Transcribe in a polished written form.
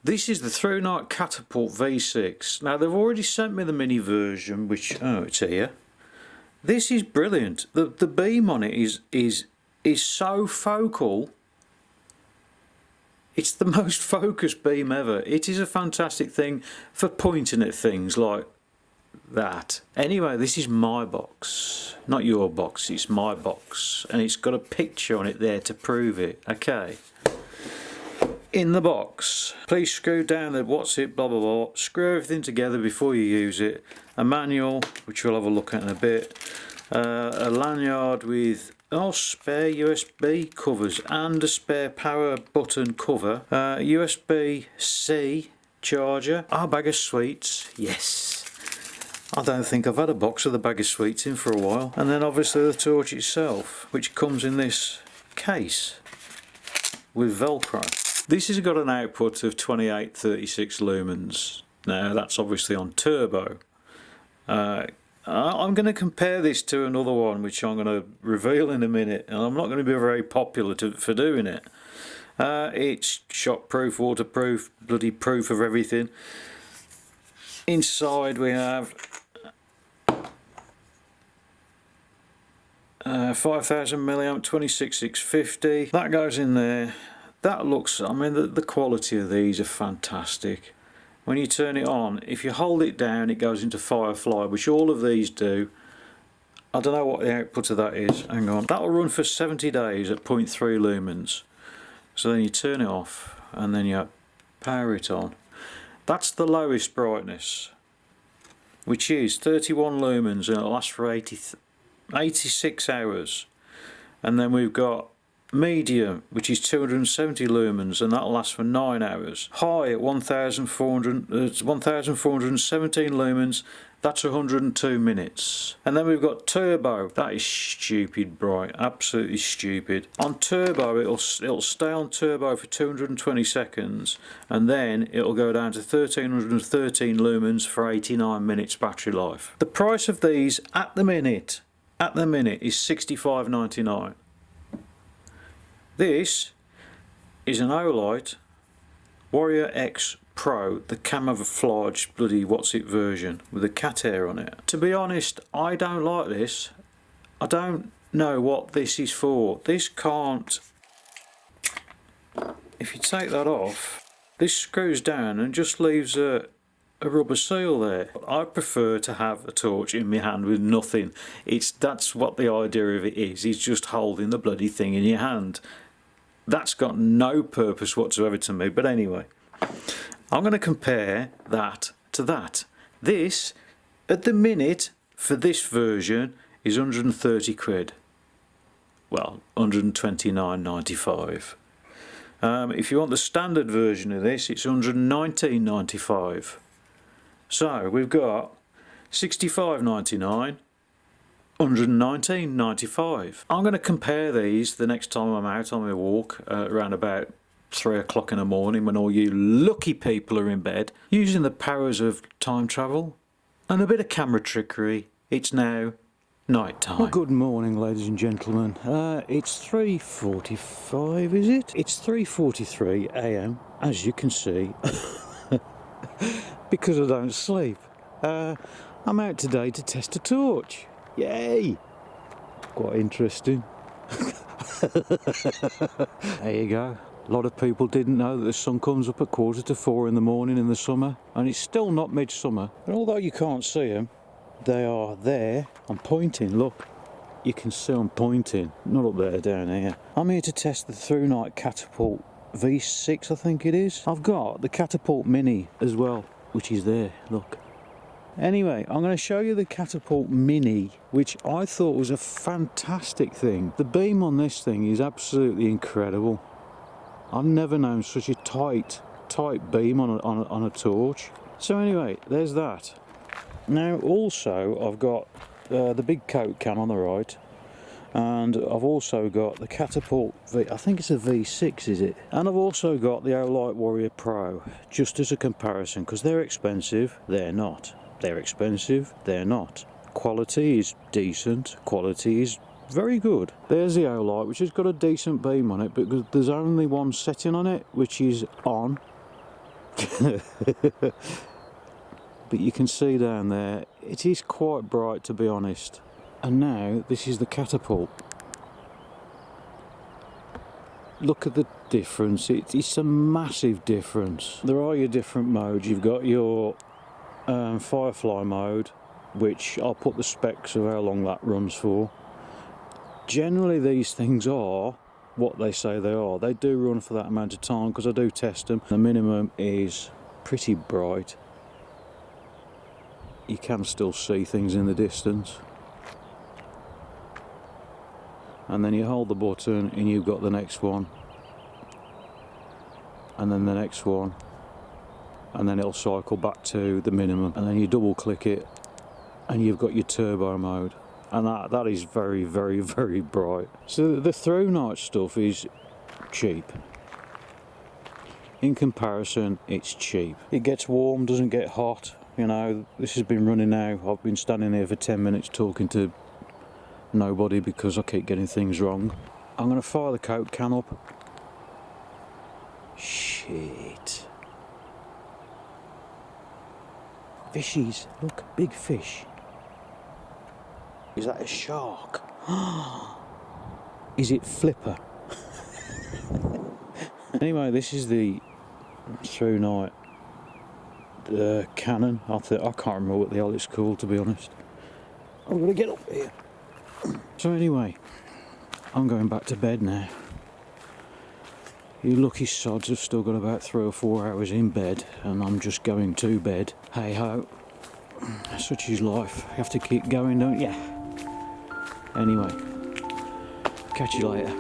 This is the Thrunite Catapult V6. Now they've already sent me the mini version, which, oh, it's here. This is brilliant. The beam on it is so focal. It's the most focused beam ever. It is a fantastic thing for pointing at things like that. Anyway, this is my box, not your box, it's my box, and it's got a picture on it there to prove it. Okay. In the box, please screw down the what's it, blah blah blah, screw everything together before you use it, a manual, which we'll have a look at in a bit, a lanyard with spare USB covers and a spare power button cover, USB-C charger, a bag of sweets, yes, I don't think I've had a box with a bag of sweets in for a while, and then obviously the torch itself, which comes in this case with Velcro. This has got an output of 2836 lumens. Now that's obviously on turbo. I'm going to compare this to another one which I'm going to reveal in a minute, and I'm not going to be very popular for doing it. It's shockproof, waterproof, bloody proof of everything. Inside we have 5000 milliamp 26650. That goes in there. That looks, I mean, the quality of these are fantastic. When you turn it on, if you hold it down, it goes into Firefly, which all of these do. I don't know what the output of that is. Hang on. That'll run for 70 days at 0.3 lumens. So then you turn it off, and then you power it on. That's the lowest brightness, which is 31 lumens, and it'll last for 86 hours. And then we've got medium, which is 270 lumens, and that'll last for 9 hours. High at 1417 lumens, that's 102 minutes. And then we've got turbo. That is stupid bright, absolutely stupid. On turbo, it'll stay on turbo for 220 seconds, and then it'll go down to 1313 lumens for 89 minutes battery life. The price of these at the minute is $65.99. This is an Olight Warrior X Pro, the camouflage bloody what's it version with the cat hair on it. To be honest, I don't like this. I don't know what this is for. This can't, if you take that off, this screws down and just leaves a rubber seal there. I prefer to have a torch in my hand with nothing. That's what the idea of it is. It's just holding the bloody thing in your hand. That's got no purpose whatsoever to me. But anyway, I'm going to compare that to that. This, at the minute, for this version, is 130 quid. Well, 129.95. If you want the standard version of this, it's 119.95. So we've got 65.99, 119.95. I'm going to compare these the next time I'm out on my walk around about 3 o'clock in the morning, when all you lucky people are in bed, using the powers of time travel and a bit of camera trickery. It's now night time. Well, good morning, ladies and gentlemen. It's 3:45, is it? It's 3:43 AM, as you can see. Because I don't sleep. I'm out today to test a torch. Yay! Quite interesting. There you go. A lot of people didn't know that the sun comes up at 3:45 in the morning in the summer, and it's still not midsummer. And although you can't see them, they are there. I'm pointing, look. You can see I'm pointing. Not up there, down here. I'm here to test the Thrunite Catapult V6, I think it is. I've got the Catapult Mini as well, which is there, look. Anyway, I'm going to show you the Catapult Mini, which I thought was a fantastic thing. The beam on this thing is absolutely incredible. I've never known such a tight beam on a torch. So anyway, there's that. Now also I've got the big Coke can on the right, and I've also got the Catapult I think it's a V6, is it? And I've also got the Olight Warrior Pro, just as a comparison, because they're expensive, they're not. They're expensive, they're not. Quality is decent, quality is very good. There's the Olight, which has got a decent beam on it, but there's only one setting on it, which is on. But you can see down there, it is quite bright, to be honest. And now this is the catapult. Look at the difference. It's a massive difference. There are your different modes. You've got your Firefly mode, which I'll put the specs of how long that runs for. Generally these things are what they say they are. They do run for that amount of time because I do test them. The minimum is pretty bright. You can still see things in the distance. And then you hold the button and you've got the next one. And then the next one. And then it'll cycle back to the minimum. And then you double click it and you've got your turbo mode. And that is very, very, very bright. So the Thrunite stuff is cheap. In comparison, it's cheap. It gets warm, doesn't get hot. You know, this has been running now. I've been standing here for 10 minutes talking to nobody because I keep getting things wrong. I'm going to fire the Coke can up. Shit. Fishies. Look, big fish. Is that a shark? Is it Flipper? Anyway, this is the Thrunite cannon. I can't remember what the hell it's called, to be honest. I'm going to get up here. So anyway, I'm going back to bed now. You lucky sods have still got about 3 or 4 hours in bed, and I'm just going to bed. Hey ho, such is life. You have to keep going, don't you? Anyway, catch you later.